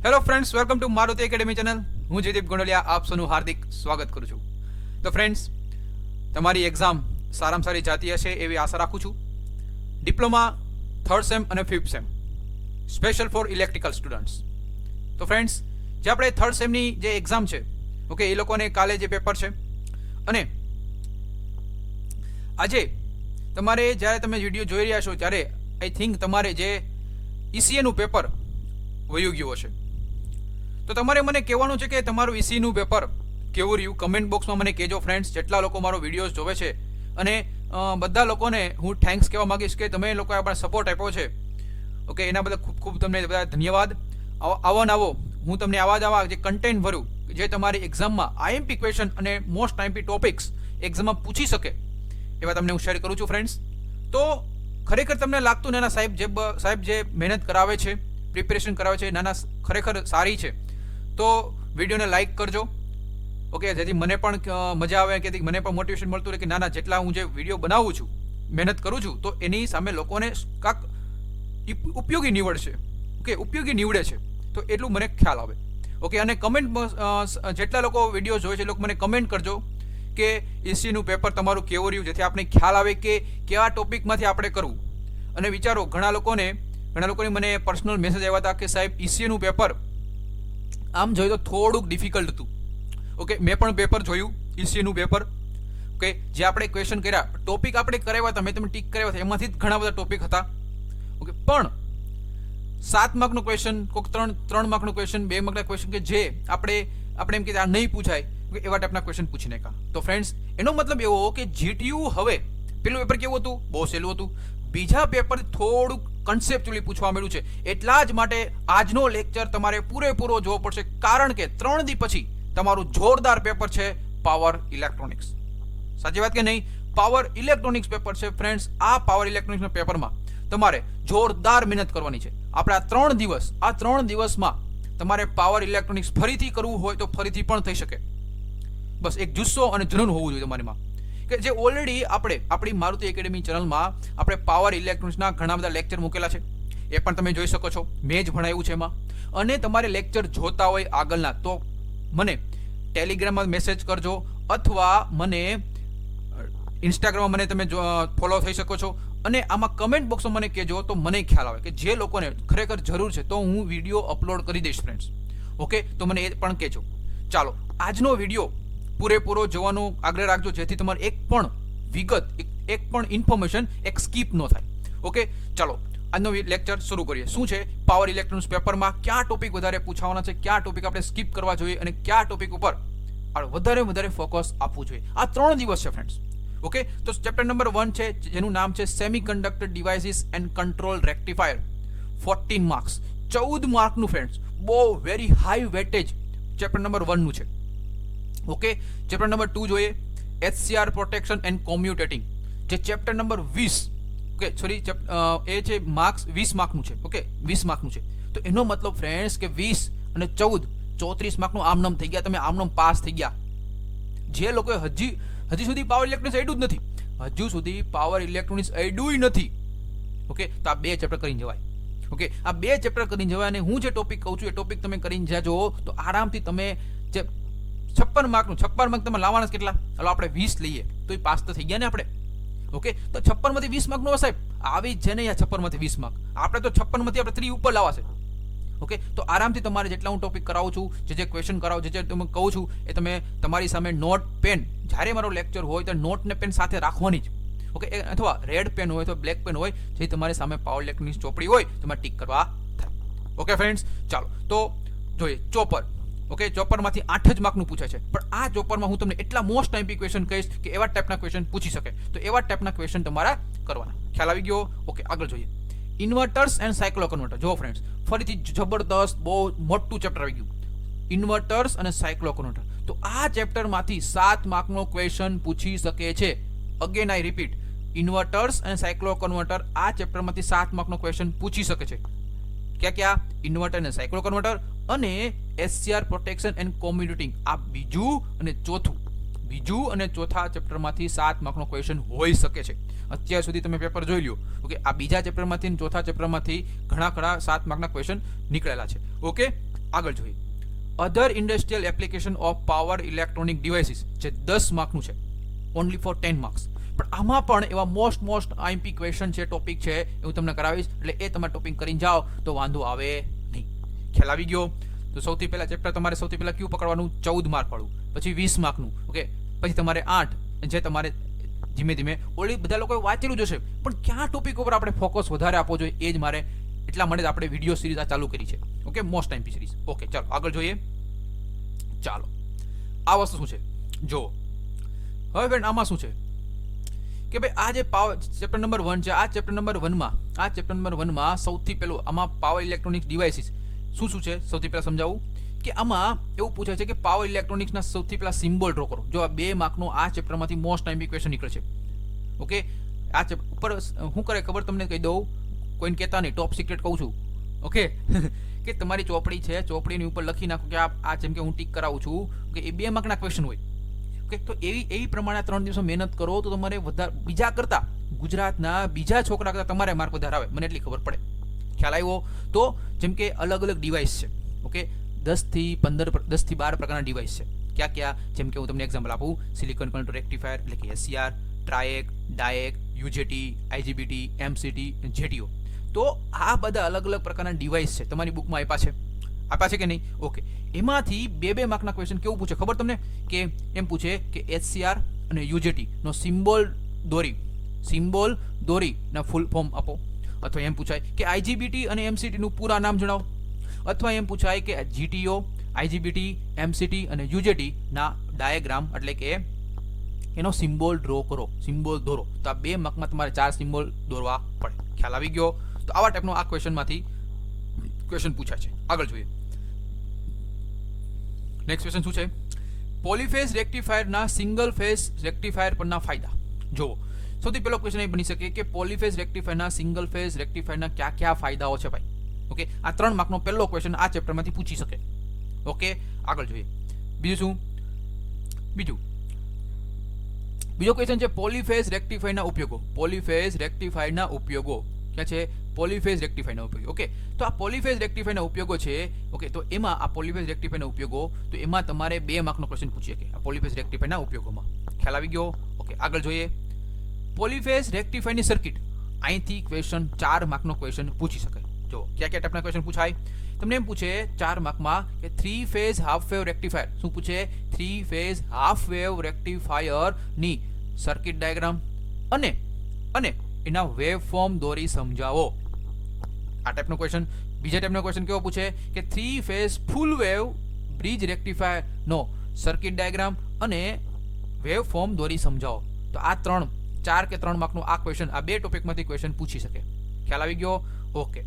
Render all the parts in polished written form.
Hello friends, welcome to Maruti academy channel. હું જયદીપ ગોંડલિયા આપ સૌનું હાર્દિક સ્વાગત કરું છું. તો ફ્રેન્ડ્સ, તમારી એક્ઝામ સારામાં સારી જાતી હશે એવી આશા રાખું છું. ડિપ્લોમા 3rd સેમ અને 5th sem special for electrical students. તો ફ્રેન્ડ્સ, જે આપણે 3rd સેમની જે એક્ઝામ છે, ઓકે, એ લોકોને કાલે જે પેપર છે અને આજે તમારે જ્યારે તમે વિડીયો જોઈ રહ્યા છો ત્યારે આઈ થિંક તમારે જે ઈસીએનું પેપર વયું ગયું હશે. તો તમારે મને કહેવાનું છે કે તમારું ઈસીનું પેપર કેવું રહ્યું. કમેન્ટ બોક્સમાં મને કહેજો ફ્રેન્ડ્સ. જેટલા લોકો મારો વિડીયોઝ જોવે છે અને બધા લોકોને હું થેન્ક્સ કહેવા માગીશ કે તમે લોકોએ આપણને સપોર્ટ આપ્યો છે, ઓકે, એના બદલ ખૂબ ખૂબ તમને બધા ધન્યવાદ. આવો હું તમને આવા જે કન્ટેન્ટ ભર્યું જે તમારી એક્ઝામમાં આઈએમપી ક્વેશ્ચન અને મોસ્ટ આઈએમપી ટોપિક્સ એક્ઝામમાં પૂછી શકે એવા તમને હું શેર કરું છું ફ્રેન્ડ્સ. તો ખરેખર તમને લાગતું નાના સાહેબ જે મહેનત કરાવે છે, પ્રિપેરેશન કરાવે છે, નાના ખરેખર સારી છે, તો વિડીયોને લાઇક કરજો, ઓકે, જેથી મને પણ મજા આવે કે મને પણ મોટિવેશન મળતું રહે કે નાના જેટલા હું જે વિડીયો બનાવું છું, મહેનત કરું છું, તો એની સામે લોકોને કાંક ઉપયોગી નીવડશે, ઓકે, ઉપયોગી નીવડે છે, તો એટલું મને ખ્યાલ આવે, ઓકે. અને કમેન્ટ જેટલા લોકો વિડીયો જોવે છે એ લોકો મને કમેન્ટ કરજો કે ઈસીનું પેપર તમારું કેવું રહ્યું, જેથી આપણે ખ્યાલ આવે કે કેવા ટોપિકમાંથી આપણે કરવું. અને વિચારો, ઘણા લોકોને મને પર્સનલ મેસેજ આવ્યા હતા કે સાહેબ ઈસીનું પેપર આમ જોયું તો થોડુંક ડિફિકલ્ટ હતું, ઓકે. મેં પણ પેપર જોયું, ઈસીનું પેપર, ઓકે, જે આપણે ક્વેશ્ચન કર્યા, ટોપિક આપણે કરાવ્યા હતા, મેં તમે ટીક કરાવ્યા હતા, એમાંથી જ ઘણા બધા ટોપિક હતા, ઓકે. પણ 7 માર્કનું ક્વેશ્ચન, કોઈક 3 માર્કનું ક્વેશ્ચન, 2 માર્કના ક્વેશ્ચન કે જે આપણે એમ કે આ નહીં પૂછાય, એવા ટાઈપના ક્વેશ્ચન પૂછી નાખ્યા. તો ફ્રેન્ડ્સ, એનો મતલબ એવો કે જીટીયુ હવે પેલું પેપર કેવું હતું, બહુ સહેલું હતું, બીજા પેપર થોડુંક કન્સેપ્ચ્યુઅલી પૂછવા મળ્યું છે. એટલા જ માટે આજનો લેક્ચર તમારે પૂરેપૂરો જોવો પડશે, કારણ કે 3 દી પછી તમારું જોરદાર પેપર છે પાવર ઇલેક્ટ્રોનિક્સ. સાચી વાત કે નહીં? પાવર ઇલેક્ટ્રોનિક્સ પેપર છે ફ્રેન્ડ્સ. આ પાવર ઇલેક્ટ્રોનિક્સના પેપરમાં તમારે જોરદાર મહેનત કરવાની છે. આપણે આ 3 દિવસમાં તમારે પાવર ઇલેક્ટ્રોનિક્સ ફરીથી કરવું હોય તો ફરીથી પણ થઈ શકે. બસ એક જુસ્સો અને જનૂન હોવું જોઈએ તમારીમાં, કે જે ઓલરેડી આપણી મારુતિ એકેડેમી ચેનલમાં આપણે પાવર ઇલેક્ટ્રોનિક્સના ઘણા બધા લેક્ચર મૂકેલા છે, એ પણ તમે જોઈ શકો છો. મેં જ ભણાવ્યું છે એમાં. અને તમારે લેક્ચર જોતા હોય આગળના, તો મને ટેલિગ્રામમાં મેસેજ કરજો અથવા મને ઇન્સ્ટાગ્રામમાં મને તમે ફોલો થઈ શકો છો. અને આમાં કમેન્ટ બોક્સમાં મને કહેજો તો મને ખ્યાલ આવે કે જે લોકોને ખરેખર જરૂર છે તો હું વિડીયો અપલોડ કરી દઈશ ફ્રેન્ડ્સ, ઓકે. તો મને એ પણ કહેજો. ચાલો, આજનો વિડીયો પૂરેપૂરો જોવાનો આગ્રહ રાખજો, જેથી તમારે એક પણ વિગત, એક પણ ઇન્ફોર્મેશન સ્કીપ ન થાય, ઓકે. ચાલો, આજનો લેક્ચર શરૂ કરીએ. શું છે પાવર ઇલેક્ટ્રોનિક્સ પેપરમાં, કયા ટોપિક વધારે પૂછાવાના છે, કયા ટોપિક આપણે સ્કીપ કરવા જોઈએ અને કયા ટોપિક ઉપર વધારે ફોકસ આપવું જોઈએ. આ 3 દિવસ છે ફ્રેન્ડ્સ, ઓકે. તો ચેપ્ટર નંબર 1 છે, જેનું નામ છે semiconductor devices and control rectifier. 14 marks, 14 માર્કનું ફ્રેન્ડ્સ, બહુ very high weightage chapter number 1 નું છે, ઓકે. ચેપ્ટર નંબર 2 જોઈએ, HCR પ્રોટેક્શન એન્ડ કોમ્યુટેટિંગ, જે ચેપ્ટર નંબર 20, ઓકે, સોરી, એ છે માર્ક્સ 20 માર્કનું છે, ઓકે, 20 માર્કનું છે. તો એનો મતલબ ફ્રેન્ડ્સ કે 20 અને 14 34 માર્કનું આમનામ થઈ ગયા, તમે આમનામ પાસ થઈ ગયા. જે લોકોએ હજી સુધી પાવર ઇલેક્ટ્રોનિક્સ આડ્યું જ નથી, ઓકે, તો આ 2 ચેપ્ટર કરીને જવાય, ઓકે. આ 2 ચેપ્ટર કરીને જવાય. અને હું જે ટોપિક કહું છું એ ટોપિક તમે કરીને જાજો તો આરામથી તમે જે 56 માર્ક તમે લાવવાના કેટલા, ચાલો આપણે 20 લઈએ તો એ પાસ તો થઈ ગયા ને આપણે, ઓકે. તો 56 માંથી 20 માર્ક નો સાહેબ આવી જ છે ને, 56 માંથી 20 માર્ક આપણે તો 56 માંથી આપણે 3 ઉપર લાવવા છે, ઓકે. તો આરામથી તમારે જેટલા હું ટોપિક કરાવું છું, જે ક્વેશ્ચન કરાવું, જે તમે કહું છું એ તમે તમારી સામે નોટ પેન, જ્યારે મારો લેક્ચર હોય તો નોટ ને પેન સાથે રાખવાની જ, ઓકે. અથવા રેડ પેન હોય તો બ્લેક પેન હોય, જે તમારી સામે પાવર ઇલેક્ટ્રોનિક્સ ચોપડી હોય તમારે ટીક કરવા થાય, ઓકે ફ્રેન્ડ્સ. ચાલો, તો જોઈએ ચોપર, ઓકે. ચોપરમાંથી 8 જ માર્કનું પૂછે છે, પણ આ ચોપરમાં હું તમને એટલા મોસ્ટ આઈએમપી ક્વેશ્ચન કહીશ કે એવા ટાઈપના ક્વેશ્ચન પૂછી શકે, તો એવા ટાઈપના ક્વેશ્ચન તમારા કરવાના. ખ્યાલ આવી ગયો? ઓકે, આગળ જોઈએ. ઇન્વર્ટર્સ એન્ડ સાયક્લો કન્વર્ટર. જો ફ્રેન્ડ્સ, ફરીથી જબરદસ્ત બહુ મોટું ચેપ્ટર આવી ગયું, ઇન્વર્ટર્સ અને સાયક્લો કન્વર્ટર. તો આ ચેપ્ટરમાંથી 7 માર્કનો ક્વેશ્ચન પૂછી શકે છે. અગેન આઈ રિપીટ, ઇન્વર્ટર્સ અને સાયક્લો કન્વર્ટર આ ચેપ્ટરમાંથી 7 માર્કનો ક્વેશ્ચન પૂછી શકે છે. ક્યાં? ઇન્વર્ટર અને સાયક્લો કન્વર્ટર અને HCR પ્રોટેક્શન એન્ડ કોમ્યુટેટિંગ. આ બીજું અને ચોથા ચેપ્ટરમાંથી 7 માર્કનો ક્વેશ્ચન હોઈ શકે છે. અત્યાર સુધી તમે પેપર જોઈ લ્યો, ઓકે. આ બીજા ચેપ્ટરમાંથી અને ચોથા ચેપ્ટરમાંથી ઘણા 7 માર્કના ક્વેશ્ચન નીકળેલા છે, ઓકે. આગળ જોઈએ, other industrial application of power electronic devices જે 10 માર્કનું છે, ઓનલી ફોર 10 માર્ક્સ. પણ આમાં પણ એવા મોસ્ટ આઈએમપી ક્વેશ્ચન છે, ટોપિક છે, હું તમને કરાવીશ. એટલે એ તમે ટોપિક કરીને જાઓ તો વાંધો આવે નહીં. ખ્યાલ આવી ગયો? તો સૌથી પહેલા ચેપ્ટર તમારે સૌથી પહેલા કયું પકડવાનું? 14 માર્ક વાળું, પછી 20 માર્કનું. ઓકે, પછી તમારે 8 જે તમારે ધીમે ધીમે ઓલી બધા લોકોએ વાંચેલું જશે, પણ ક્યાં ટોપિક ઉપર આપણે ફોકસ વધારે આપવો જોઈએ એ જ મારે, એટલા માટે જ આપણે વિડીયો સિરીઝ આ ચાલુ કરી છે. Okay, most IMP series. Okay, ચાલો આગળ જોઈએ. ચાલો, આ વસ્તુ શું છે જો. હવે ફ્રેન્ડ આમાં શું છે કે ભાઈ આ જે પાવર ચેપ્ટર નંબર 1 છે, આ ચેપ્ટર નંબર 1 માં સૌથી પહેલું આમાં પાવર ઇલેક્ટ્રોનિક્સ ડિવાઇસીસ શું છે સૌથી પહેલા સમજાવું કે આમાં એવું પૂછાય છે કે પાવર ઇલેક્ટ્રોનિક્સના સૌથી પહેલા સિમ્બોલ ડ્રો કરો. જો આ 2 માર્કનો આ ચેપ્ટરમાંથી મોસ્ટ આઈએમપી ક્વેશ્ચન નીકળે છે. ઓકે, આ ઉપર શું કરે ખબર તમને કહી દઉં, કોઈને કહેતા નહીં, ટોપ સિક્રેટ કહું છું. ઓકે કે તમારી ચોપડી છે, ચોપડીની ઉપર લખી નાખો કે આ જેમ કે હું ટીક કરાવું છું કે એ 2 માર્કના ક્વેશ્ચન હોય. ઓકે, તો એવી પ્રમાણે 3 દિવસો મહેનત કરો તો તમારે વધારે બીજા કરતા, ગુજરાતના બીજા છોકરા કરતા તમારે માર્ક વધારે આવે, મને એટલી ખબર પડે. ખ્યાલ આવ્યો? તો જેમ કે અલગ અલગ ડિવાઇસ છે. ઓકે, 10 થી 12 પ્રકારના ડિવાઇસ છે. ક્યાં? જેમ કે હું તમને એક્ઝામ્પલ આપું, સિલિકોન કંટ્રોલ રેક્ટિફાયર એટલે કે SCR, ટ્રાયેક, ડાયેક, UJT, IGBT, MCT, JTO. તો આ બધા અલગ અલગ પ્રકારના ડિવાઇસ છે, તમારી બુકમાં આપ્યા છે કે નહીં? ઓકે, એમાંથી 2 માર્કના ક્વેશ્ચન કેવું પૂછે ખબર તમને? કે એમ પૂછે કે SCR અને UJT નો સિમ્બોલ દોરી ના ફૂલ ફોર્મ આપો. અથવા એમ પૂછાય કે IGBT અને MCT નું પૂરા નામ જણાવો. અથવા એમ પૂછાય કે GTO, IGBT, MCT અને UJT ના ડાયાગ્રામ એટલે કે એનો સિમ્બોલ ડ્રો કરો, સિમ્બોલ દોરો. તો આ 2 માર્કમાં તમારે 4 સિમ્બોલ દોરવા પડે. ખ્યાલ આવી ગયો? તો આવા ટાઈપનો આ ક્વેશ્ચનમાંથી ક્વેશ્ચન પૂછાય છે. આગળ જોઈએ. નેક્સ્ટ ક્વેશ્ચન શું છે? પોલીફેઝ રેક્ટિફાયરના સિંગલ ફેઝ રેક્ટિફાયર પરના ફાયદા. જો સૌથી પહેલો ક્વેશ્ચન એ બની શકે કે પોલીફેઝ રેક્ટિફાયરના સિંગલ ફેઝ રેક્ટિફાયરના કયા ફાયદાઓ છે ભાઈ. ઓકે, આ 3 માર્કનો પહેલો ક્વેશ્ચન આ ચેપ્ટરમાંથી પૂછી શકે. ઓકે, આગળ જોઈએ. બીજું શું? બીજો ક્વેશ્ચન છે પોલીફેઝ રેક્ટિફાયરના ઉપયોગો. પોલીફેઝ રેક્ટિફાયરના ઉપયોગો ક્યાં છે? પોલીફેઝ રેક્ટિફાયરના ઉપયોગો. ઓકે, તો આ પોલીફેઝ રેક્ટિફાયરના ઉપયોગો છે. ઓકે, તો એમાં આ પોલીફેઝ રેક્ટિફાયરના ઉપયોગો, તો એમાં તમારે 2 માર્કનો ક્વેશ્ચન પૂછી શકે આ પોલીફેઝ રેક્ટિફાયરના ઉપયોગોમાં. ખ્યાલ આવી ગયો? ઓકે, આગળ જોઈએ. પોલીફેઝ રેક્ટિફાયરની સર્કિટ, અહીંથી ક્વેશ્ચન 4 માર્કનો ક્વેશ્ચન પૂછી શકે. જો કયા ટાઈપના ક્વેશ્ચન પૂછાય? તમને એમ પૂછે 4 માર્કમાં કે 3 ફેઝ હાફ વેવ રેક્ટિફાયર. શું પૂછે? 3 ફેઝ હાફ વેવ રેક્ટિફાયર ની સર્કિટ ડાયાગ્રામ અને એના વેવ ફોર્મ દોરી સમજાવો. આ ટાઈપનો ક્વેશ્ચન. બીજા ટાઈપનો ક્વેશ્ચન કેવો પૂછે કે 3 phase full wave bridge rectifier નો સર્કિટ ડાયાગ્રામ અને વેવ ફોર્મ દોરી સમજાવો. તો આ 4 કે 3 માર્કનો આ ક્વેશ્ચન, આ 2 ટોપિકમાંથી ક્વેશ્ચન પૂછી શકે. ખ્યાલ આવી ગયો? ઓકે,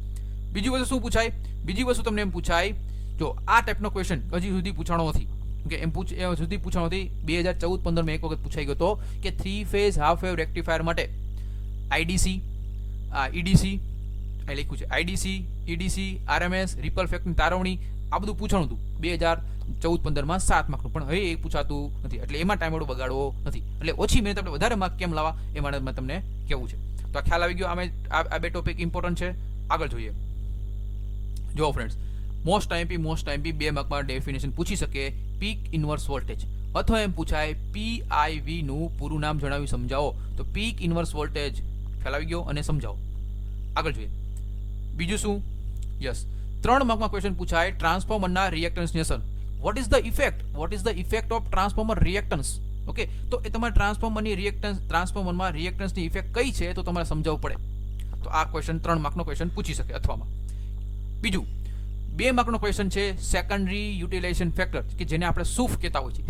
બીજી વસ્તુ શું પૂછાય? બીજી વસ્તુ તમને એમ પૂછાય, જો આ ટાઈપનો ક્વેશ્ચન હજી સુધી પૂછાણો નથી. ઓકે, સુધી પૂછાણો નથી. 2014-15 માં એક વખત પૂછાઈ ગયો હતો કે 3 ફેઝ હાફ વેવ રેક્ટિફાયર માટે IDC, EDC એ લખ્યું છે, IDC, EDC, RMS, રિપલ ફેક્ટની તારવણી, આ બધું પૂછાણું હતું 2014-15 માં 7 માર્કનું. પણ હવે એ પૂછાતું નથી, એટલે એમાં ટાઈમ બગાડવો નથી. એટલે ઓછી મહેનત આપણે વધારે માર્ક કેમ લાવવા એ માટે તમને કેવું છે. તો આ ખ્યાલ આવી ગયો. આ 2 ટોપિક ઇમ્પોર્ટન્ટ છે. આગળ જોઈએ. જો ફ્રેન્ડ્સ, મોસ્ટ આઈએમપી 2 માર્કમાં ડેફિનેશન પૂછી શકે. પીક ઇન્વર્સ વોલ્ટેજ, અથવા એમ પૂછાય PIV નું પૂરું નામ જણાવી સમજાવો. તો પીક ઇન્વર્સ વોલ્ટેજ ખ્યાલ આવી ગયો અને સમજાવો. આગળ જોઈએ. બીજું શું? યસ, 3 માર્કમાં ક્વેશ્ચન પૂછાય ટ્રાન્સફોર્મરના રિએક્ટન્સની અસર. Vote is the effect of transformer reactance. Okay, તો એ તમારે ટ્રાન્સફોર્મરમાં રિએક્ટન્સની ઇફેક્ટ કઈ છે તો તમારે સમજાવવું પડે. તો આ ક્વેશ્ચન 3 માર્કનો ક્વેશ્ચન પૂછી શકે અથવામાં. બીજું 2 માર્કનો ક્વેશ્ચન છે સેકન્ડરી યુટિલાઇઝેશન ફેક્ટર, કે જેને આપણે સૂફ કહેતા હોય છે.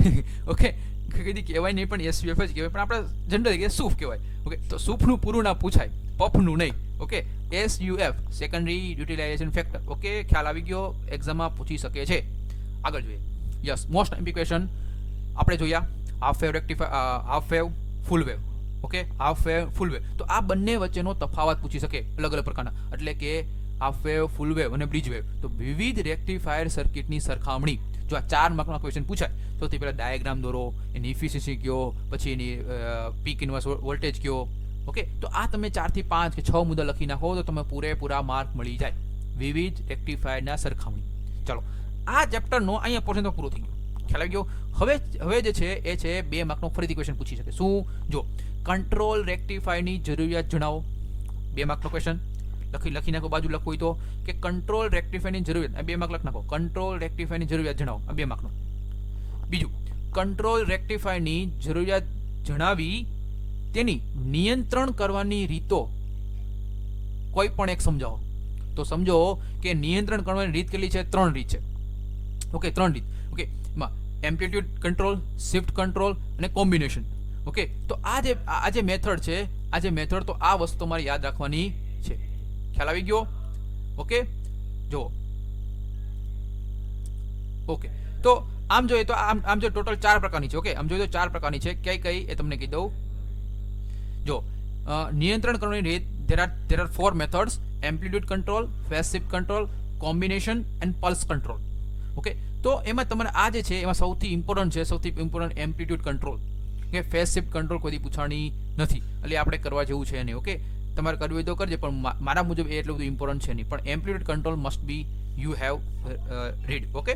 ઓકે, કદી કહેવાય નહીં પણ SUF જ કહેવાય, પણ આપણે જનરલી કે સૂફ કહેવાય. ઓકે, તો સૂફનું પૂરું નામ પૂછાય, પફનું નહીં. Okay, SUF secondary utilization factor. Okay, ખ્યાલ આવી ગયો? એક્ઝામમાં પૂછી શકે છે. આગળ જોઈએ. યસ, મોસ્ટ આઈએમપી ક્વેશ્ચન આપણે જોયા half wave, full wave. Okay, half wave, full wave. તો આ બંને વચ્ચેનો તફાવત પૂછી શકે અલગ અલગ પ્રકારના, એટલે કે હાફ વેવ, ફૂલ વેવ અને બ્રિજ વેવ. તો વિવિધ રેક્ટિફાયર સર્કિટની સરખામણી. જો આ 4 માર્કના ક્વેશ્ચન પૂછાય, સૌથી પહેલા ડાયાગ્રામ દોરો, એની ઇફિશિયન્સી કયો, પછી એની પીક ઇન્વર્સ વોલ્ટેજ કયો. ઓકે, તો આ તમે 4 થી 5 કે 6 મુદ્દા લખી નાખો તો તમે પૂરેપૂરા માર્ક મળી જાય. વિવિધ રેક્ટિફાયરના સરખામણી. ચલો આ ચેપ્ટરનો અહીંયા પોર્શન તો પૂરો થઈ ગયો. ખ્યાલ આવી ગયો. હવે જે છે એ છે 2 માર્કનો ફરીથી ક્વેશ્ચન પૂછી શકે. શું? જો કંટ્રોલ રેક્ટિફાયરની જરૂરિયાત જણાવો. 2 માર્કનો ક્વેશ્ચન લખી નાખો. બાજુ લખવું હોય તો કે કંટ્રોલ રેક્ટિફાયરની જરૂરિયાત, 2 માર્ક લખી નાખો. કંટ્રોલ રેક્ટિફાયરની જરૂરિયાત જણાવો, 2 માર્કનો. બીજું, કંટ્રોલ રેક્ટિફાયરની જરૂરિયાત જણાવી તેની નિયંત્રણ કરવાની રીતો કોઈ પણ એક સમજાવો. તો સમજો કે નિયંત્રણ કરવાની રીત કેટલી છે? 3 રીત છે. ઓકે, 3 રીત. ઓકે, એમાં એમ્પ્લિટ્યુડ કંટ્રોલ, શિફ્ટ કંટ્રોલ અને કોમ્બિનેશન. ઓકે, તો આ જે મેથડ છે, આ જે મેથડ, તો આ વસ્તુ તમારે યાદ રાખવાની છે. ખ્યાલ આવી ગયો? ઓકે, જો ઓકે, તો આમ જોઈએ તો આમ જો ટોટલ 4 પ્રકારની છે. ઓકે, આમ જોઈએ તો 4 પ્રકારની છે. કઈ એ તમને કહી દઉં. જો નિયંત્રણ કરવાની રીત, there are 4 methods: amplitude control, phase shift control, combination and pulse control. Okay, તો એમાં તમારે આ જે છે એમાં સૌથી ઇમ્પોર્ટન્ટ એમ્પ્લિટ્યુડ કંટ્રોલ. કે ફેઝ શિફ્ટ કંટ્રોલ કોઈ પૂછાણી નથી, એટલે આપણે કરવા જેવું છે નહીં. ઓકે, તમારે કરવું હોય તો કરજે, પણ મારા મુજબ એ એટલું બધું ઇમ્પોર્ટન્ટ છે નહીં. પણ amplitude control must be you have read. Okay,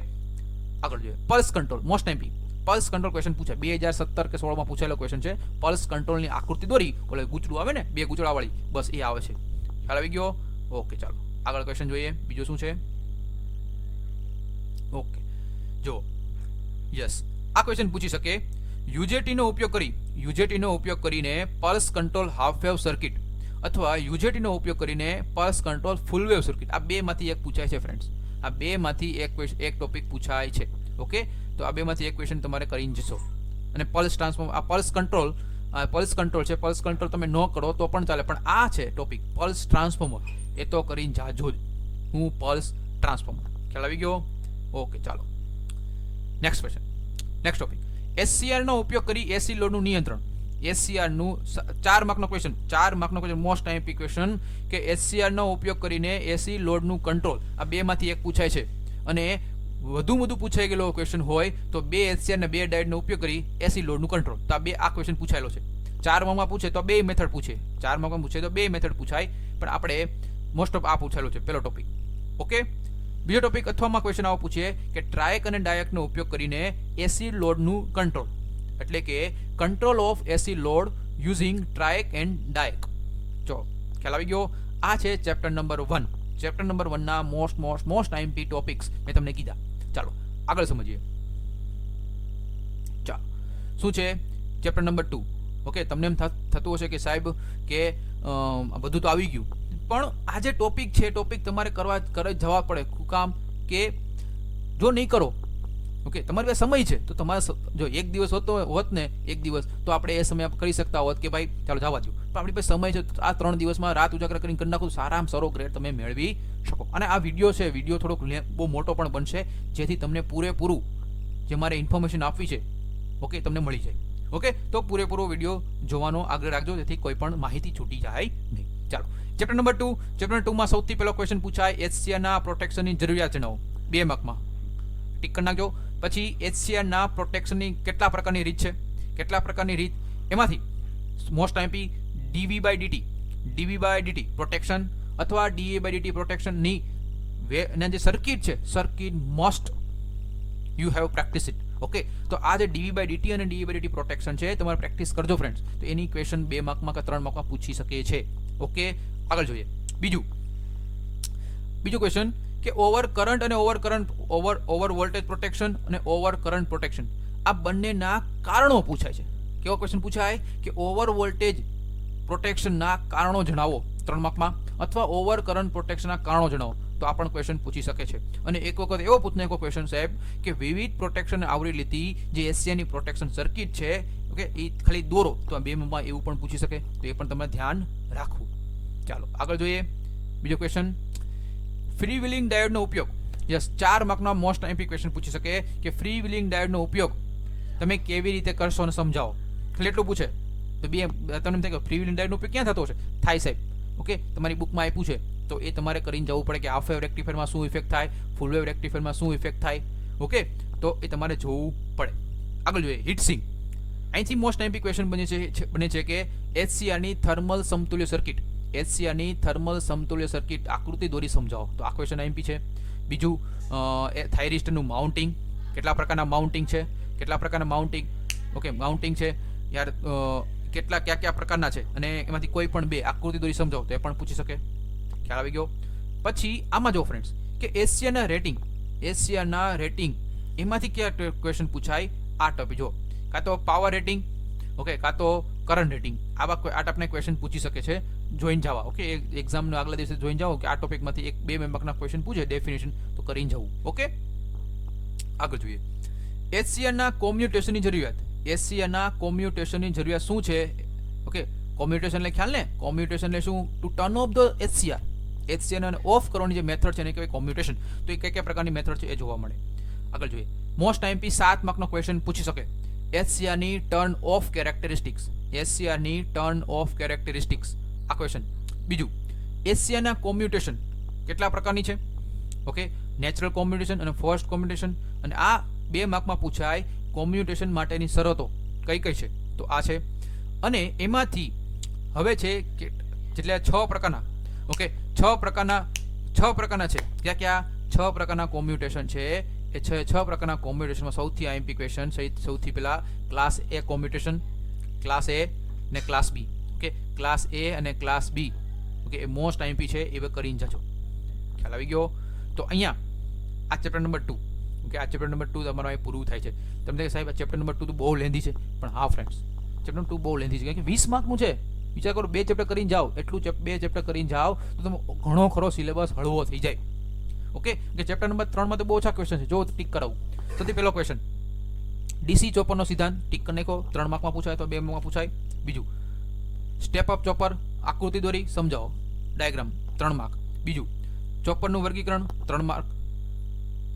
આગળ જોઈએ pulse control. Most MP pulse control question પૂછાય. 2017 કે 16 માં પૂછાયેલો ક્વેશ્ચન છે. પલ્સ કંટ્રોલની આકૃતિ દોરી, ઓલે ગૂંચડું આવે ને, 2 ગૂંચડા વાળી, બસ એ આવે છે. ખ્યાલ આવી ગયો? ઓકે, ચાલો આગળ ક્વેશ્ચન જોઈએ. બીજો શું છે? ઓકે, જો યસ, આ ક્વેશ્ચન પૂછી શકે. યુજેટીનો ઉપયોગ કરીને pulse control half wave circuit અથવા યુજેટીનો ઉપયોગ કરીને pulse control full wave circuit, આ 2 માંથી એક પૂછાય છે ફ્રેન્ડ્સ. આ 2 માંથી એક ટોપિક પૂછાય છે. ઓકે, તો આ 2 માંથી એક ક્વેશ્ચન તમારે કરીને જશો. અને પલ્સ ટ્રાન્સફોર્મ, આ પલ્સ કંટ્રોલ છે. પલ્સ કંટ્રોલ તમે ન કરો તો પણ ચાલે, પણ આ છે ટોપિક પલ્સ ટ્રાન્સફોર્મર, એ તો કરીને જાજો જ. હું પલ્સ ટ્રાન્સફોર્મર. ખ્યાલ આવી ગયો? ઓકે, ચાલો next question, next topic. SCR નો ઉપયોગ કરી એસી લોડનું નિયંત્રણ. SCR નું 4 માર્કનો ક્વેશ્ચન, 4 માર્કનો ક્વેશ્ચન, મોસ્ટ આઈએમપી ક્વેશ્ચન, કે SCR નો ઉપયોગ કરીને એસી લોડનું કંટ્રોલ. આ 2 માંથી એક પૂછાય છે. અને વધુ પૂછાઈ ગયેલો ક્વેશ્ચન હોય તો 2 SCR ને 2 ડાયોડનો ઉપયોગ કરી એસી લોડનું કંટ્રોલ. તો આ ક્વેશ્ચન પૂછાયેલો છે. 4 માર્કમાં પૂછે તો 2 મેથડ પૂછે, 4 માર્કમાં પૂછે તો 2 મેથડ પૂછાય, પણ આપણે મોસ્ટ ઓફ આ પૂછાયેલો છે પેલો ટોપિક. ઓકે, બીજો ટોપિક અથવામાં ક્વેશ્ચન આવો પૂછીએ કે ટ્રાયક અને ડાયકનો ઉપયોગ કરીને એસી લોડનું કંટ્રોલ, એટલે કે control of AC load using triac and diac. જો ખ્યાલ આવી ગયો? આ છે ચેપ્ટર નંબર 1. ચેપ્ટર નંબર 1 ના મોસ્ટ આઈએમપી ટોપિક્સ મેં તમને કીધા. ચાલો આગળ સમજીએ. ચાલો શું છે ચેપ્ટર નંબર 2. ઓકે, તમને એમ થતું હશે કે સાહેબ કે બધું તો આવી ગયું, પણ આ જે ટોપિક છે, ટોપિક તમારે જવા પડે. કામ કે જો નહીં કરો, ઓકે, તમારી પાસે સમય છે તો તમારે, જો એક દિવસ હોત ને એક દિવસ, તો આપણે એ સમય કરી શકતા હોત કે ભાઈ ચાલો જવા દો. પણ આપણી પાસે સમય છે, આ 3 દિવસમાં રાત ઉજાગર કરીને કરી નાખો, સારામાં સારો ગ્રેડ તમે મેળવી શકો. અને આ વિડીયો છે, વિડીયો થોડોક બહુ મોટો પણ બનશે, જેથી તમને પૂરેપૂરું જે મારે ઇન્ફોર્મેશન આપવી છે, ઓકે, તમને મળી જાય. ઓકે, તો પૂરેપૂરો વિડીયો જોવાનો આગ્રહ રાખજો, જેથી કોઈ પણ માહિતી છૂટી જાય નહીં. ચાલો ચેપ્ટર નંબર 2. ચેપ્ટર 2 માં સૌથી પહેલો ક્વેશ્ચન પૂછાય HCR ના પ્રોટેક્શનની જરૂરિયાત જણાવો. 2 માર્કમાં ટીક કરી નાખજો. પછી HCR ના પ્રોટેક્શનની કેટલા પ્રકારની રીત છે, કેટલા પ્રકારની રીત, એમાંથી મોસ્ટ આઈએમપી dV/dt પ્રોટેક્શન અથવા dA/dt પ્રોટેક્શનની જે સર્કિટ છે, circuit must you have practice it. Okay, તો આ જે dV/dt અને dA/dt પ્રોટેક્શન છે, તમારે પ્રેક્ટિસ કરજો ફ્રેન્ડ્સ. તો એની ક્વેશ્ચન 2 માર્કમાં કે 3 માર્કમાં પૂછી શકે છે. ઓકે, આગળ જોઈએ. બીજું ક્વેશ્ચન કે ઓવર કરંટ અને ઓવર વોલ્ટેજ પ્રોટેક્શન અને ઓવર કરંટ પ્રોટેક્શન, આ બંનેના કારણો પૂછાય છે. કેવો ક્વેશ્ચન પૂછાય કે ઓવર વોલ્ટેજ પ્રોટેક્શનના કારણો જણાવો 3 માર્કમાં, અથવા ઓવર કરંટ પ્રોટેક્શનના કારણો જણાવો. તો આ પણ ક્વેશ્ચન પૂછી શકે છે. અને એક વખત એવો પૂછને ક્વેશ્ચન સાહેબ કે વિવિધ પ્રોટેક્શન આવરી લીધી જે એશિયાની પ્રોટેક્શન સર્કિટ છે, ઓકે, એ ખાલી દોરો. તો આ 2 માં એવું પણ પૂછી શકે, તો એ પણ તમારે ધ્યાન રાખવું. ચાલો આગળ જોઈએ. બીજો ક્વેશ્ચન, ફ્રી વ્હીલિંગ ડાયોડનો ઉપયોગ. યસ, 4 માર્કના મોસ્ટ આઈએમપી ક્વેશ્ચન પૂછી શકે કે ફ્રી વ્હીલિંગ ડાયોડનો ઉપયોગ તમે કેવી રીતે કરશો અને સમજાવો. ખાલી એટલું પૂછે તો તમને થાય કે ફ્રી વ્હીલિંગ ડાયોડનો ઉપયોગ ક્યાં થતો હશે? થાય સાહેબ. ઓકે, તમારી બુકમાં આપ્યું છે, તો એ તમારે કરીને જવું પડે કે હાફ વેવ રેક્ટિફાયરમાં શું ઇફેક્ટ થાય, ફૂલ વેવ રેક્ટિફાયરમાં શું ઇફેક્ટ થાય. ઓકે, તો એ તમારે જોવું પડે. આગળ જોઈએ હીટસિંક. અહીંથી મોસ્ટ આઈએમપી ક્વેશ્ચન બને છે કે HCRની થર્મલ સમતુલ્ય સર્કિટ, HCRની થર્મલ સમતુલ્ય સર્કિટ આકૃતિ દોરી સમજાવો. તો આ ક્વેશ્ચન આઈએમપી છે. બીજું એ થાઇરિસ્ટનું માઉન્ટિંગ, કેટલા પ્રકારના માઉન્ટિંગ છે, કેટલા પ્રકારના માઉન્ટિંગ ઓકે માઉન્ટિંગ છે યાર, કેટલા કયા કયા પ્રકારના છે, અને એમાંથી કોઈ પણ બે આકૃતિ દોરી સમજાવો તો એ પણ પૂછી શકે. ખ્યાલ આવી ગયો. પછી આમાં જો ફ્રેન્ડ્સ કે એશિયાના રેટિંગ એમાંથી કયા ક્વેશ્ચન પૂછાય આ ટોપિક જો, કાં તો પાવર રેટિંગ ઓકે, કાં તો કરંટ રેટિંગ, આવા આ ટાઈપના ક્વેશ્ચન પૂછી શકે છે. જોઈન જવા ઓકે, એક્ઝામના આગલા દિવસે જોઈન જાઓ કે આ ટોપિકમાંથી 1-2 માર્કના ક્વેશ્ચન પૂછે ડેફિનેશન તો કરીને જવું. ઓકે, આગળ જોઈએ. એશિયાના કોમ્યુટેશનની જરૂરિયાત. એશિયાના કોમ્યુટેશનની જરૂરિયાત શું છે? ઓકે, કોમ્યુટેશન એટલે ખ્યાલ ને, કોમ્યુટેશન એટલે શું? ટુ ટર્ન ઓફ ધ એશિયા, એશિયાને ઓફ કરવાની જે મેથડ છે એને કહેવાય કોમ્યુટેશન. તો એ કયા કયા પ્રકારની મેથડ છે એ જોવા મળે. આગળ જોઈએ. મોસ્ટ ટાઈમપી 7 માર્કનો ક્વેશ્ચન પૂછી શકે. એશિયાની ટર્ન ઓફ કેરેક્ટરિસ્ટિક્સ, એશિયાની ટર્ન ઓફ કેરેક્ટરિસ્ટિક્સ આ ક્વેશ્ચન. બીજું, એશિયાના કોમ્યુટેશન કેટલા પ્રકારની છે? ઓકે, નેચરલ કોમ્યુટેશન અને ફોર્સ્ડ કોમ્યુટેશન. અને આ 2 માર્કમાં પૂછાય કોમ્યુટેશન માટેની શરતો કઈ કઈ છે, તો આ છે. અને એમાંથી હવે છે કે જેટલા 6 પ્રકારના ઓકે, 6 પ્રકારના છે. ક્યાં ક્યાં 6 પ્રકારના કોમ્યુટેશન છે? એ 6 પ્રકારના કોમ્યુટેશનમાં સૌથી આઈએમપી ક્વેશ્ચન સૌથી પહેલા ક્લાસ એ કોમ્યુટેશન, ક્લાસ એ ને ક્લાસ બી. ઓકે, ક્લાસ એ અને ક્લાસ બી ઓકે, એ મોસ્ટ આઈએમપી છે, એ કરીને જાજો. ખ્યાલ આવી ગયો. તો અહીંયા આ ચેપ્ટર નંબર 2 ઓકે, આ ચેપ્ટર નંબર 2 તમારું અહીં પૂરું થાય છે. તમને સાહેબ આ ચેપ્ટર નંબર 2 તો બહુ લેન્ધી છે, પણ હા ફ્રેન્ડ્સ ચેપ્ટર 2 બહુ લેન્ધી છે, કારણ કે 20 માર્કનું છે. વિચાર કરો 2 ચેપ્ટર કરીને જાઓ, એટલું 2 ચેપ્ટર કરીને જાઓ તો તમે ઘણો ખરો સિલેબસ હળવો થઈ જાય. ઓકે, કે ચેપ્ટર નંબર 3 માં તો બહુ ઓછા ક્વેશ્ચન છે. જો ટીક કરાવું. સૌથી પહેલો ક્વેશ્ચન ડીસી ચોપરનો સિદ્ધાંત, ટીક કરી નાખો. 3 માર્કમાં પૂછાય તો 2 માર્કમાં પૂછાય. બીજું, સ્ટેપ અપ ચોપર, આકૃતિ દોરી સમજાવો, ડાયાગ્રામ, 3 માર્ક. બીજું, ચોપરનું વર્ગીકરણ, 3 માર્ક.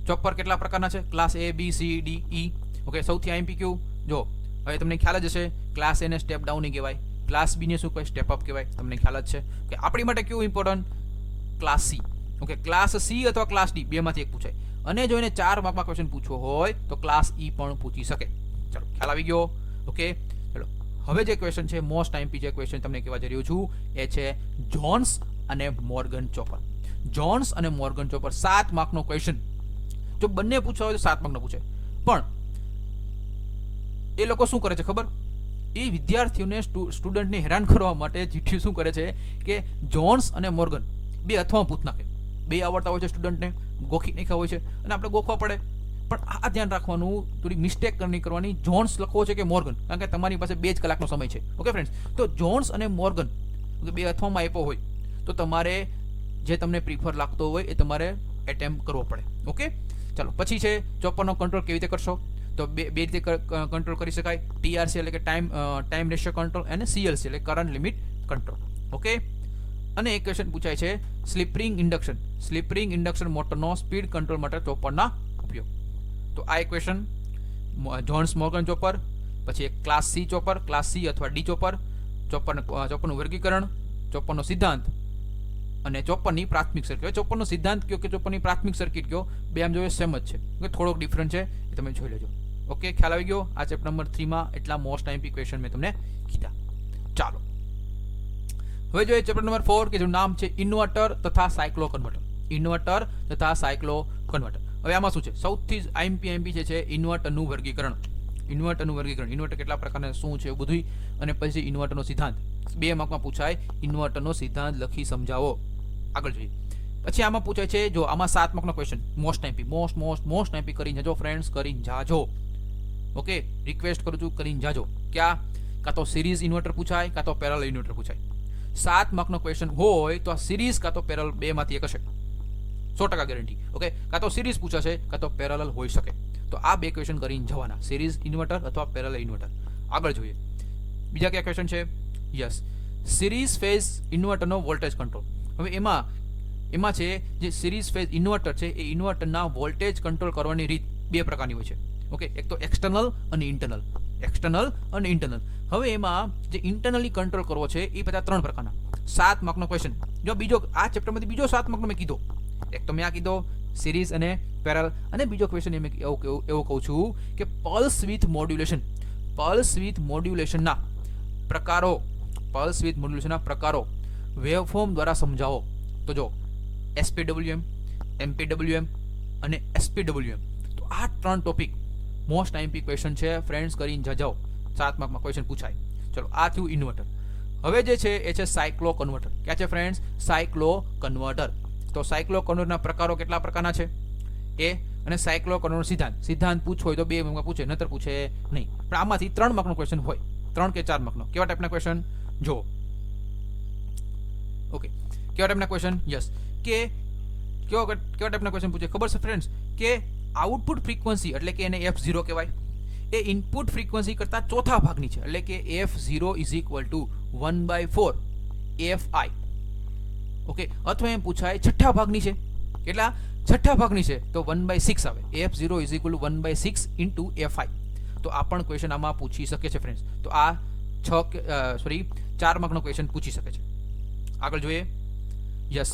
ચોપર કેટલા પ્રકારના છે? ક્લાસ એ, બી, સી, ડી, ઈ. ઓકે, સૌથી આઈએમપીક્યુ જો હવે તમને ખ્યાલ જ હશે, ક્લાસ એ ને સ્ટેપ ડાઉન નહીં કહેવાય, ક્લાસ બી ને શું કહેવાય? સ્ટેપ અપ કહેવાય. તમને ખ્યાલ જ છે કે આપણી માટે કેવું important? Class C. Okay, class C અથવા ક્લાસ ડી બેમાંથી એક પૂછાય. અને જો એને 4 માર્કમાં ક્વેશ્ચન પૂછવો હોય તો ક્લાસ ઈ પણ પૂછી શકે. ચલો, ખ્યાલ આવી ગયો. ઓકે, ચલો હવે જે ક્વેશ્ચન છે મોસ્ટ આઈએમપી જે ક્વેશ્ચન તમને કહેવા જઈ રહ્યો છું એ છે જોન્સ અને મોર્ગન ચોપર. જોન્સ અને મોર્ગન ચોપર 7 માર્કનો ક્વેશ્ચન. જો બંને પૂછવા હોય તો 7 માર્કનો પૂછે, પણ એ લોકો શું કરે છે ખબર? એ વિદ્યાર્થીઓને સ્ટુડન્ટને હેરાન કરવા માટે જીટીયુ શું કરે છે કે જોન્સ અને મોર્ગન 2 અથવા પૂછ નાખે. 2 આવડતા હોય છે સ્ટુડન્ટને, ગોખી નાખ્યા હોય છે અને આપણે ગોખવા પડે. પણ આ ધ્યાન રાખવાનું, થોડી મિસ્ટેક નહીં કરવાની. જોન્સ લખવો છે કે મોર્ગન, કારણ કે તમારી પાસે 2 જ કલાકનો સમય છે. ઓકે ફ્રેન્ડ્સ, તો જોન્સ અને મોર્ગન 2 અથવામાં આપ્યો હોય તો તમારે જે તમને પ્રિફર લાગતો હોય એ તમારે એટેમ્પ કરવો પડે. ઓકે, ચાલો પછી છે ચોપરનો કંટ્રોલ કેવી રીતે કરશો? તો બે રીતે કંટ્રોલ કરી શકાય. ટીઆરસી એટલે કે ટાઈમ રેશિયો કંટ્રોલ અને સીએલસી એટલે કરંટ લિમિટ કંટ્રોલ. ઓકે, અને એક ક્વેશ્ચન પૂછાય છે સ્લીપરિંગ ઇન્ડક્શન મોટરનો સ્પીડ કંટ્રોલ માટે ચોપરના ઉપયોગ. તો આ એક ક્વેશ્ચન જોન્સ મોર્ગન ચોપર. પછી એક class C chopper, class C અથવા ડી ચોપર, ચોપરનું વર્ગીકરણ, ચોપરનો સિદ્ધાંત અને ચોપરની પ્રાથમિક સર્કિટ. ચોપરનો સિદ્ધાંત કયો કે ચોપરની પ્રાથમિક સર્કિટ કયો, બે આમ જોઈએ સેમ જ છે, થોડોક ડિફરન્ટ છે, એ તમે જોઈ લેજો. ઓકે, ખ્યાલ આવી ગયો. આ ચેપ્ટર નંબર 3 માં એટલા મોસ્ટ આઈએમપી ક્વેશ્ચન મેં તમને કીધા. ચાલો હવે જોઈએ ચેપ્ટર નંબર 4 કે જેનું નામ છે ઇન્વર્ટર તથા સાયક્લો કન્વર્ટર. ઇન્વર્ટર તથા સાયક્લો કન્વર્ટર. હવે આમાં શું છે? સૌથી આઈએમપી છે ઇન્વર્ટરનું વર્ગીકરણ. ઇન્વર્ટર કેટલા પ્રકારના શું છે બધું, અને પછી ઇન્વર્ટરનો સિદ્ધાંત. 2 માર્કમાં પૂછાય ઇન્વર્ટરનો સિદ્ધાંત લખી સમજાવો. આગળ જોઈએ. પછી આમાં પૂછાય છે, જો આમાં 7 માર્કનો ક્વેશ્ચન મોસ્ટ આઈએમપી કરીને જાજો ફ્રેન્ડ્સ, કરીને જાજો. ઓકે, રિક્વેસ્ટ કરું છું કરીને જાજો. ક્યાં? કાં તો સિરીઝ ઇન્વર્ટર પૂછાય, કાં તો પેરેલલ ઇન્વર્ટર પૂછાય. 7 માર્કનો ક્વેશ્ચન હોય તો આ સિરીઝ કાં તો પેરેલલ 2 માંથી એક હશે, 100% ગેરંટી. ઓકે, કાં તો સિરીઝ પૂછાશે, કાં તો પેરેલલ હોઈ શકે. તો આ 2 ક્વેશ્ચન કરીને જવાના, સિરીઝ ઇન્વર્ટર અથવા પેરેલલ ઇન્વર્ટર. આગળ જોઈએ બીજા કયા ક્વેશ્ચન છે. યસ, સિરીઝ ફેઝ ઇન્વર્ટરનો વોલ્ટેજ કંટ્રોલ. હવે એમાં છે જે સિરીઝ ફેઝ ઇન્વર્ટર છે એ ઇન્વર્ટરના વોલ્ટેજ કંટ્રોલ કરવાની રીત 2 પ્રકારની હોય છે. ઓકે, એક તો એક્સટર્નલ અને ઇન્ટરનલ. હવે એમાં જે ઇન્ટરનલી કંટ્રોલ કરવો છે એ બધા 3 પ્રકારના. 7 માર્કનો ક્વેશ્ચન. જો બીજો આ ચેપ્ટરમાંથી બીજો 7 માર્કનો મેં કીધો. એક તો મેં આ કીધો સિરીઝ અને પેરેલલ, અને બીજો ક્વેશ્ચન એમ એવું કહું છું કે પલ્સ વિથ મોડ્યુલેશનના પ્રકારો વેવફોર્મ દ્વારા સમજાવો. તો જો એસપીડબ્લ્યુએમ, એમપીડબ્લ્યુએમ, અને SPWM. તો આ 3 ટોપિક મોસ્ટ આઈએમપી ક્વેશ્ચન છે ફ્રેન્ડ્સ, કરીને જાઓ. 7 માર્કમાં ક્વેશ્ચન પૂછાય. ચલો, આ થયું ઇન્વર્ટર. હવે જે છે એ છે સાયક્લો કન્વર્ટર. ક્યાં છે ફ્રેન્ડ્સ? સાયક્લો કન્વર્ટર. તો સાયક્લો કન્વર્ટરના પ્રકારો કેટલા પ્રકારના છે એ, અને સાયક્લો કન્વર્ટર સિદ્ધાંત પૂછો હોય તો 2 માર્કમાં પૂછે, નતર પૂછે નહીં. પણ આમાંથી 3 માર્કનો ક્વેશ્ચન હોય, 3 કે 4 માર્કનો. કેવા ટાઈપના ક્વેશ્ચન જો? ઓકે, કેવા ટાઈપના ક્વેશ્ચન? યસ, કે કેવા ટાઈપના ક્વેશ્ચન પૂછે ખબર છે ફ્રેન્ડ્સ? કે આઉટપુટ ફ્રીક્વન્સી એટલે કે એને F0 કહેવાય, એ ઇનપુટ ફ્રીક્વન્સી કરતા ચોથા ભાગની છે, એટલે કે F0 is equal to 1/4 FI. Okay, અથવા એમ પૂછાય છઠ્ઠા ભાગની છે, કેટલા? છઠ્ઠા ભાગની છે તો 1/6 આવે. F0 is equal to 1/6 into FI. તો આ પણ ક્વેશ્ચન આમાં પૂછી શકે છે ફ્રેન્ડ્સ. તો આ 4 માર્કનો ક્વેશ્ચન પૂછી શકે છે. આગળ જોઈએ. યસ,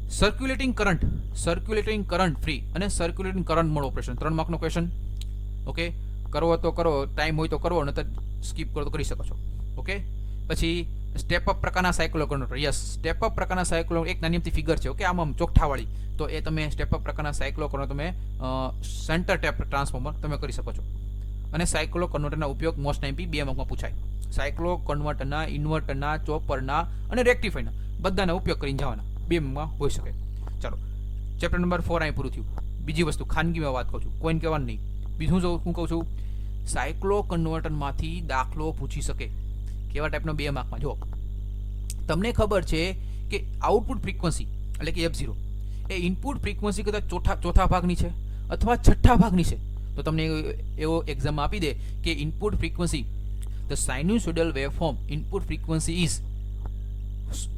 સર્ક્યુલેટિંગ કરંટ ફ્રી અને સર્ક્યુલેટિંગ કરંટ મોડ ઓપરેશન 3 માર્કનો ક્વેશ્ચન. ઓકે, કરવો તો કરો, ટાઈમ હોય તો કરવો, નતર સ્કીપ કરો તો કરી શકો છો. ઓકે, પછી સ્ટેપ અપ પ્રકારના સાયક્લો કન્વર્ટર. યસ, સ્ટેપ અપ પ્રકારના સાયક્લો, એક નાની અમથી ફિગર છે. ઓકે, આમ ચોકઠાવાળી, તો એ તમે સ્ટેપ અપ પ્રકારના સાયક્લો કન્વર્ટર તમે સેન્ટર ટેપ ટ્રાન્સફોર્મર તમે કરી શકો છો. અને સાયક્લો કન્વર્ટરના ઉપયોગ મોસ્ટ આઈએમપી 2 માર્કમાં પૂછાય. સાયક્લો કન્વર્ટરના, ઇન્વર્ટરના, ચોપરના અને રેક્ટિફાયરના બધાના ઉપયોગ કરીને જવાના 2 માર્કમાં હોઈ શકે. ચાલો, ચેપ્ટર નંબર 4 અહીં પૂરું થયું. બીજી વસ્તુ ખાનગીમાં વાત કરું છું, કોઈને કહેવાનું નહીં. બીજું જો હું કહું છું, સાયક્લો કન્વર્ટરમાંથી દાખલો પૂછી શકે. કેવા ટાઈપનો? 2 માર્કમાં. જો તમને ખબર છે કે આઉટપુટ ફ્રીક્વન્સી એટલે કે F0 એ ઇનપુટ ફ્રીક્વન્સી કરતાં ચોથા ભાગની છે અથવા છઠ્ઠા ભાગની છે, તો તમને એવો એક્ઝામ આપી દે કે input frequency, the sinusoidal waveform input frequency is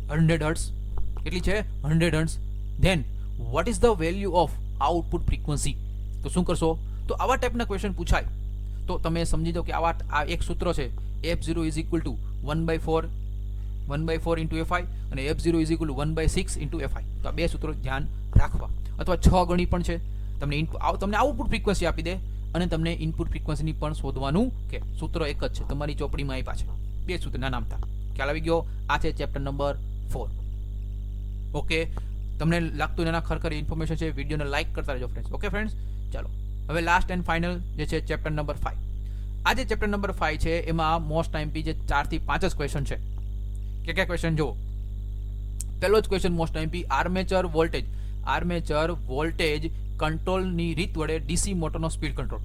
100 hertz. કેટલી છે? 100 hertz. Then what is the value of output frequency? તો શું કરશો? તો આવા ટાઈપના ક્વેશ્ચન પૂછાય તો તમે સમજી દો કે આ એક સૂત્ર છે, F0 is equal to 1/4 into FI અને F0 is equal to 1/6 into FI. તો આ 2 સૂત્રો ધ્યાન રાખવા. અથવા 6 ગણી પણ છે, તમને આઉટપુટ ફ્રીક્વન્સી આપી દે અને તમને ઇનપુટ ફ્રીક્વન્સીની પણ શોધવાનું કે સૂત્ર એક જ છે, તમારી ચોપડીમાં આપ્યા છે 2 સૂત્ર નાના નામતા. ખ્યાલ આવી ગયો? આ છે ચેપ્ટર નંબર 4. ઓકે, તમને લાગતું એના ખરેખર ઇન્ફોર્મેશન છે, વિડીયોને લાઇક કરતા રહેજો ફ્રેન્ડ્સ. ઓકે ફ્રેન્ડ્સ, ચાલો હવે લાસ્ટ એન્ડ ફાઇનલ જે છે ચેપ્ટર નંબર 5. આ જે ચેપ્ટર નંબર 5 છે એમાં મોસ્ટ આઈએમપી જે 4 થી 5 જ ક્વેશ્ચન છે. કે ક્વેશ્ચન જો? પહેલો જ question most IMP, armature voltage કંટ્રોલની રીત વડે ડીસી મોટરનો સ્પીડ કંટ્રોલ.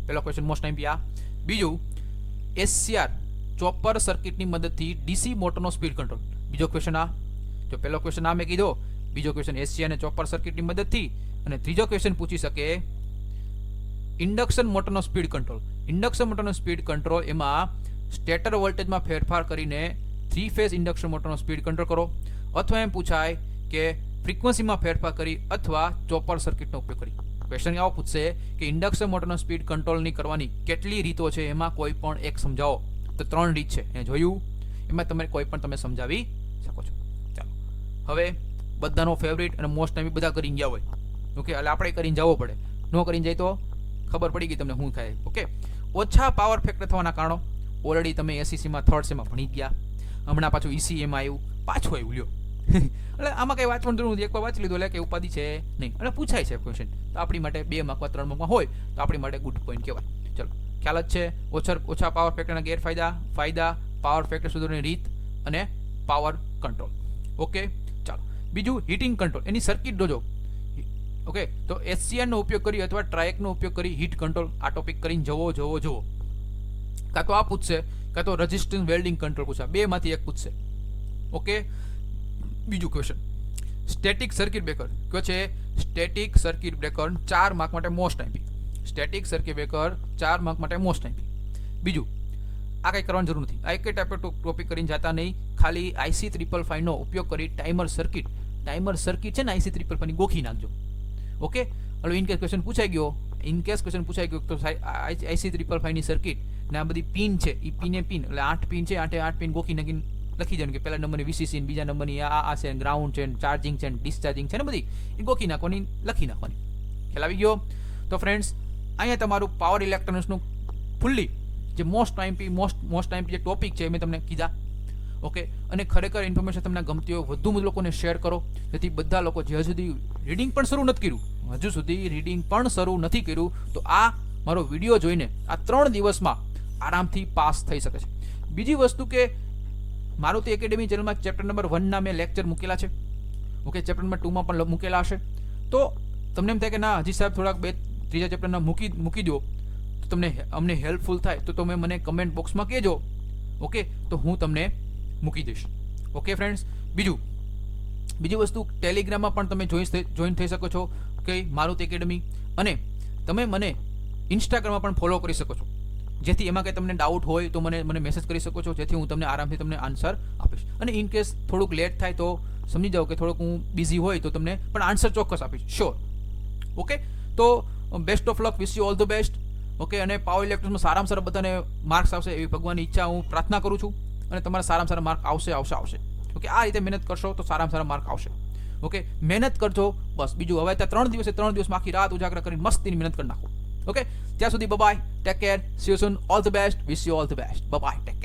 પહેલો ક્વેશ્ચન મોસ્ટ આઈએમપી આ. બીજું, SCR ચોપર સર્કિટની મદદથી ડીસી મોટરનો સ્પીડ કંટ્રોલ. બીજો ક્વેશ્ચન આ. જો પહેલો ક્વેશ્ચન આ મેં કીધો, બીજો ક્વેશ્ચન SCR અને ચોપર સર્કિટની મદદથી, અને ત્રીજો ક્વેશ્ચન પૂછી શકે ઇન્ડક્શન મોટરનો સ્પીડ કંટ્રોલ. ઇન્ડક્શન મોટરનો સ્પીડ કંટ્રોલ એમાં સ્ટેટર વોલ્ટેજમાં ફેરફાર કરીને 3 ફેઝ ઇન્ડક્શન મોટરનો સ્પીડ કંટ્રોલ કરો, અથવા એમ પૂછાય કે ફ્રીક્વન્સીમાં ફેરફાર કરી અથવા ચોપર સર્કિટનો ઉપયોગ કરી. ક્વેશ્ચન આવો પૂછશે કે ઇન્ડક્શન મોટરનો સ્પીડ કંટ્રોલની કરવાની કેટલી રીતો છે, એમાં કોઈ પણ એક સમજાવો. તો 3 રીત છે, એ જોયું, એમાં તમે કોઈ પણ તમે સમજાવી શકો છો. ચાલો, હવે બધાનો ફેવરિટ અને મોસ્ટ ટાઈમ બધા કરીને ગયા હોય. ઓકે, એટલે આપણે કરીને જવો પડે, ન કરીને જાય તો ખબર પડી ગઈ તમને શું થાય. ઓકે, ઓછા પાવર ફેક્ટર થવાના કારણો ઓલરેડી તમે SECમાં 3rd સેમાં ભણી ગયા. હમણાં પાછું ECAમાં આવ્યું, પાછું આવ્યું લ્યો. એટલે આમાં કંઈ વાંચવાનું જરૂર નથી, એકવાર વાંચી લીધું એટલે કે ઉપાધિ છે નહીં. અને પૂછાય છે ક્વેશ્ચન, તો આપણી માટે 2 માર્કમાં 3 માર્કમાં હોય તો આપણી માટે ગુડ પોઈન્ટ કહેવાય. ચલો, ખ્યાલ જ છે ઓછા પાવર ફેક્ટરના ગેરફાયદા, ફાયદા, પાવર ફેક્ટર સુધારવાની રીત અને પાવર કંટ્રોલ. ઓકે, ચાલો બીજું હીટિંગ કંટ્રોલ, એની સર્કિટ જોજો. ઓકે, તો SCR નો ઉપયોગ કરી અથવા ટ્રાયકનો ઉપયોગ કરી હીટ કંટ્રોલ, આ ટોપિક કરીને જવો. કાં તો આ પૂછશે, કાં તો રેઝિસ્ટન્સ વેલ્ડિંગ કંટ્રોલ પૂછા, 2 માંથી એક પૂછશે. ઓકે, બીજું ક્વેશ્ચન સ્ટેટિક સર્કિટ બ્રેકર કયો છે? સ્ટેટિક સર્કિટ બ્રેકર 4 માર્ક માટે most IMP. Static circuit breaker 4 mark માટે મોસ્ટ આઈએમપી. બીજું, આ કંઈ કરવાની જરૂર નથી, આ એક ટાઈપ ટોપિક કરીને જતા નહીં. ખાલી IC555 નો ઉપયોગ કરી ટાઈમર સર્કિટ છે ને, IC555 ની ગોખી નાખજો. ઓકે, હવે ઇનકેસ ક્વેશ્ચન પૂછાઈ ગયો તો IC555 ની સર્કિટ ને આ બધી પિન છે, એ પિન એટલે 8 પિન છે, 8 પિન ગોખી નાખીને લખી જાય કે પહેલા નંબરની VCC, બીજા નંબરની આ છે, ગ્રાઉન્ડ છે, ચાર્જિંગ છે, ડિસ્ચાર્જિંગ છે ને, બધી એ ગોખી નાખવાની, લખી નાખવાની. ખ્યાલ આવી ગયો? તો ફ્રેન્ડ્સ, અહીંયા તમારું પાવર ઇલેક્ટ્રોનિક્સનું ફુલ્લી જે મોસ્ટ આઈએમપી જે ટોપિક છે મેં તમને કીધા. ઓકે, અને ખરેખર ઇન્ફોર્મેશન તમને ગમતી હોય વધુ લોકોને શેર કરો, જેથી બધા લોકો જે હજુ સુધી રીડિંગ પણ શરૂ નથી કર્યું તો આ મારો વિડીયો જોઈને આ 3 દિવસમાં આરામથી પાસ થઈ શકે છે. બીજી વસ્તુ કે મારુતિ એકેડેમી ચેનલમાં ચેપ્ટર નંબર 1 ના મેં લેક્ચર મૂકેલા છે. ઓકે, ચેપ્ટર નંબર 2 માં પણ મૂકેલા હશે. તો તમને એમ થાય કે ના હજી સાહેબ થોડાક 3જા ચેપ્ટરના મૂકી દો તો તમને અમને હેલ્પફુલ થાય તો તમે મને કમેન્ટ બોક્સમાં કહેજો. ઓકે, તો હું તમને મૂકી દઈશ. ઓકે ફ્રેન્ડ્સ, બીજી વસ્તુ ટેલિગ્રામમાં પણ તમે જોઈન થઈ શકો છો કે મારુતિ એકેડમી, અને તમે મને ઇન્સ્ટાગ્રામમાં પણ ફોલો કરી શકો છો, જેથી એમાં કંઈ તમને ડાઉટ હોય તો મને મેસેજ કરી શકો છો, જેથી હું તમને આરામથી તમને આન્સર આપીશ. અને ઇન કેસ થોડુંક લેટ થાય તો સમજી જાઓ કે થોડુંક હું બિઝી હોય તો તમને પણ આન્સર ચોક્કસ આપીશ, શ્યોર. ઓકે, તો best of luck, wish you all the best. Okay, અને પાવર ઇલેક્ટ્રોનિક્સમાં સારામાં સારા બધાને માર્ક્સ આવશે એવી ભગવાનની ઈચ્છા હું પ્રાર્થના કરું છું, અને તમારા સારામાં સારા માર્ક આવશે. ઓકે, આ રીતે મહેનત કરશો તો સારામાં સારા માર્ક આવશે. ઓકે, મહેનત કરજો બસ, બીજું હવે ત્યાં 3 દિવસમાં આખી રાત ઉજાગરા કરીને મસ્તીની મહેનત કરી નાખો. ઓકે, ત્યાં સુધી bye, take care, see you soon, all the best, wish you all the best, bye, take care.